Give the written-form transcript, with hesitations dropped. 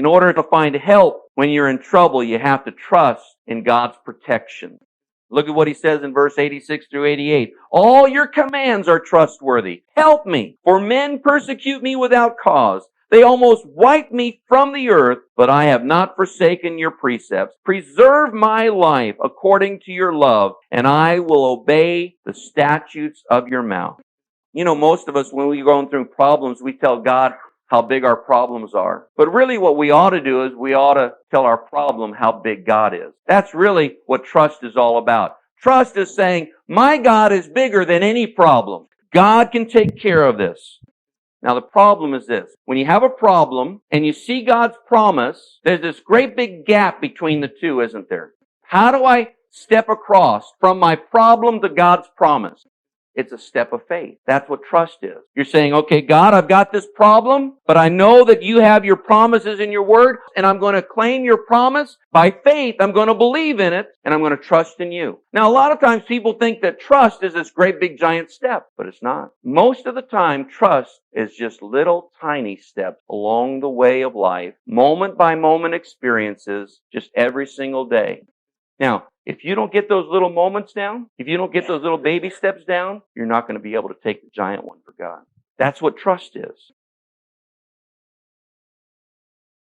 In order to find help when you're in trouble, you have to trust in God's protection. Look at what he says in verse 86 through 88. All your commands are trustworthy. Help me, for men persecute me without cause. They almost wipe me from the earth, but I have not forsaken your precepts. Preserve my life according to your love, and I will obey the statutes of your mouth. You know, most of us, when we're going through problems, we tell God how big our problems are. But really what we ought to do is we ought to tell our problem how big God is. That's really what trust is all about. Trust is saying, my God is bigger than any problem. God can take care of this. Now the problem is this. When you have a problem and you see God's promise, there's this great big gap between the two, isn't there? How do I step across from my problem to God's promise? It's a step of faith. That's what trust is. You're saying, okay, God, I've got this problem, but I know that you have your promises in your word, and I'm going to claim your promise. By faith, I'm going to believe in it, and I'm going to trust in you. Now, a lot of times people think that trust is this great big giant step, but it's not. Most of the time, trust is just little tiny steps along the way of life, moment by moment experiences, just every single day. Now, if you don't get those little moments down, if you don't get those little baby steps down, you're not going to be able to take the giant one for God. That's what trust is.